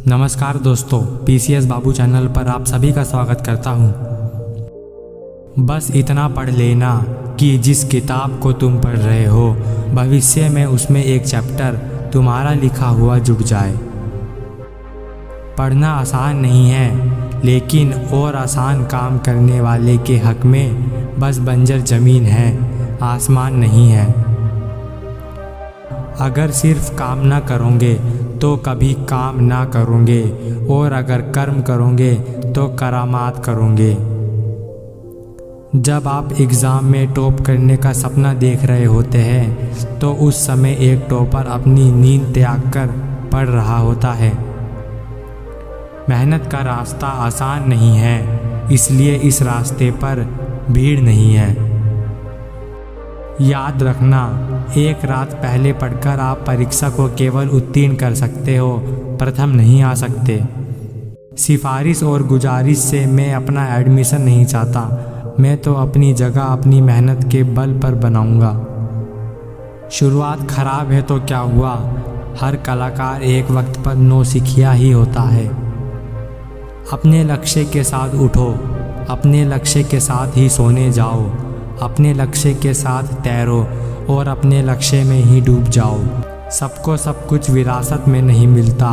नमस्कार दोस्तों, PCS बाबू channel पर आप सभी का स्वागत करता हूँ। बस इतना पढ़ लेना कि जिस किताब को तुम पढ़ रहे हो भविष्य में उसमें एक चैप्टर तुम्हारा लिखा हुआ जुड़ जाए। पढ़ना आसान नहीं है, लेकिन और आसान काम करने वाले के हक में बस बंजर ज़मीन है, आसमान नहीं है। अगर सिर्फ काम ना करोगे तो कभी काम ना करोगे, और अगर कर्म करोगे तो करामात करोगे। जब आप एग्ज़ाम में टॉप करने का सपना देख रहे होते हैं तो उस समय एक टॉपर अपनी नींद त्याग कर पढ़ रहा होता है। मेहनत का रास्ता आसान नहीं है, इसलिए इस रास्ते पर भीड़ नहीं है। याद रखना, एक रात पहले पढ़कर आप परीक्षा को केवल उत्तीर्ण कर सकते हो, प्रथम नहीं आ सकते। सिफारिश और गुजारिश से मैं अपना एडमिशन नहीं चाहता, मैं तो अपनी जगह अपनी मेहनत के बल पर बनाऊंगा। शुरुआत खराब है तो क्या हुआ, हर कलाकार एक वक्त पर नौसिखिया ही होता है। अपने लक्ष्य के साथ उठो, अपने लक्ष्य के साथ ही सोने जाओ, अपने लक्ष्य के साथ तैरो और अपने लक्ष्य में ही डूब जाओ। सबको सब कुछ विरासत में नहीं मिलता,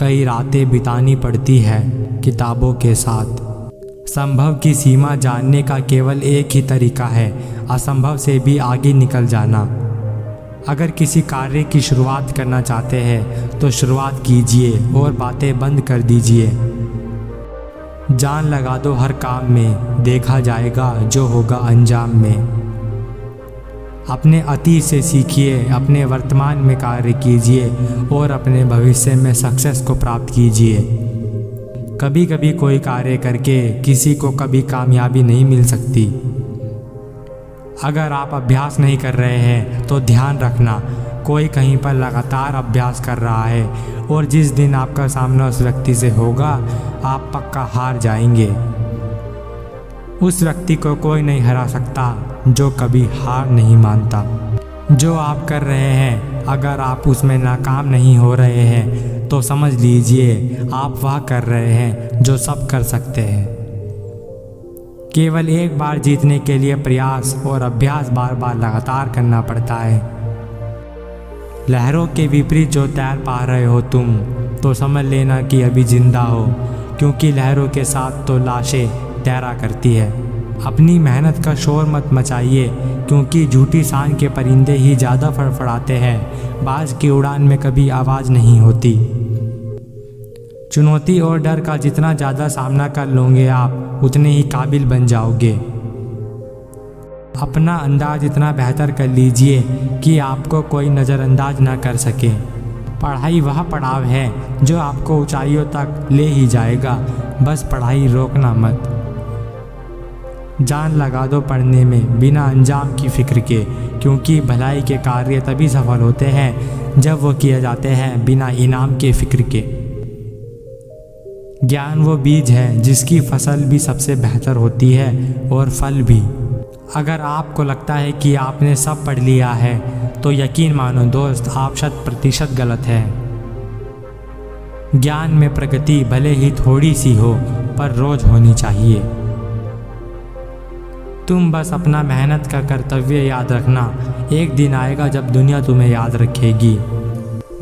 कई रातें बितानी पड़ती है किताबों के साथ। संभव की सीमा जानने का केवल एक ही तरीका है, असंभव से भी आगे निकल जाना। अगर किसी कार्य की शुरुआत करना चाहते हैं तो शुरुआत कीजिए और बातें बंद कर दीजिए। जान लगा दो हर काम में, देखा जाएगा जो होगा अंजाम में। अपने अतीत से सीखिए, अपने वर्तमान में कार्य कीजिए और अपने भविष्य में सक्सेस को प्राप्त कीजिए। कभी कभी कोई कार्य करके किसी को कभी कामयाबी नहीं मिल सकती। अगर आप अभ्यास नहीं कर रहे हैं तो ध्यान रखना, कोई कहीं पर लगातार अभ्यास कर रहा है और जिस दिन आपका सामना उस व्यक्ति से होगा आप पक्का हार जाएंगे। उस व्यक्ति को कोई नहीं हरा सकता जो कभी हार नहीं मानता। जो आप कर रहे हैं अगर आप उसमें नाकाम नहीं हो रहे हैं तो समझ लीजिए आप वह कर रहे हैं जो सब कर सकते हैं। केवल एक बार जीतने के लिए प्रयास और अभ्यास बार बार लगातार करना पड़ता है। लहरों के विपरीत जो तैर पा रहे हो तुम, तो समझ लेना कि अभी जिंदा हो, क्योंकि लहरों के साथ तो लाशें तैरा करती है। अपनी मेहनत का शोर मत मचाइए, क्योंकि झूठी सांड के परिंदे ही ज़्यादा फड़फड़ाते हैं, बाज की उड़ान में कभी आवाज़ नहीं होती। चुनौती और डर का जितना ज़्यादा सामना कर लोगे आप उतने ही काबिल बन जाओगे। अपना अंदाज इतना बेहतर कर लीजिए कि आपको कोई नज़रअंदाज ना कर सके। पढ़ाई वह पड़ाव है जो आपको ऊंचाइयों तक ले ही जाएगा, बस पढ़ाई रोकना मत। जान लगा दो पढ़ने में बिना अंजाम की फिक्र के, क्योंकि भलाई के कार्य तभी सफल होते हैं जब वो किए जाते हैं बिना इनाम के फिक्र के। ज्ञान वो बीज है जिसकी फसल भी सबसे बेहतर होती है और फल भी। अगर आपको लगता है कि आपने सब पढ़ लिया है तो यकीन मानो दोस्त, आप 100% गलत है। ज्ञान में प्रगति भले ही थोड़ी सी हो पर रोज होनी चाहिए। तुम बस अपना मेहनत का कर्तव्य याद रखना, एक दिन आएगा जब दुनिया तुम्हें याद रखेगी।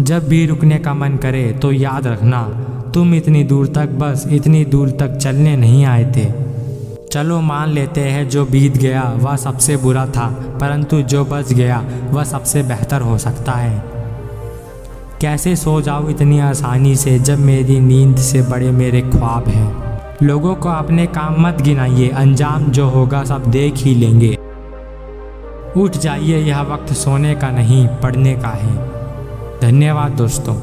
जब भी रुकने का मन करे तो याद रखना, तुम इतनी दूर तक, बस इतनी दूर तक चलने नहीं आए थे। चलो मान लेते हैं जो बीत गया वह सबसे बुरा था, परंतु जो बच गया वह सबसे बेहतर हो सकता है। कैसे सो जाऊँ इतनी आसानी से जब मेरी नींद से बड़े मेरे ख्वाब हैं। लोगों को अपने काम मत गिनाइए, अंजाम जो होगा सब देख ही लेंगे। उठ जाइए, यह वक्त सोने का नहीं पढ़ने का है। धन्यवाद दोस्तों।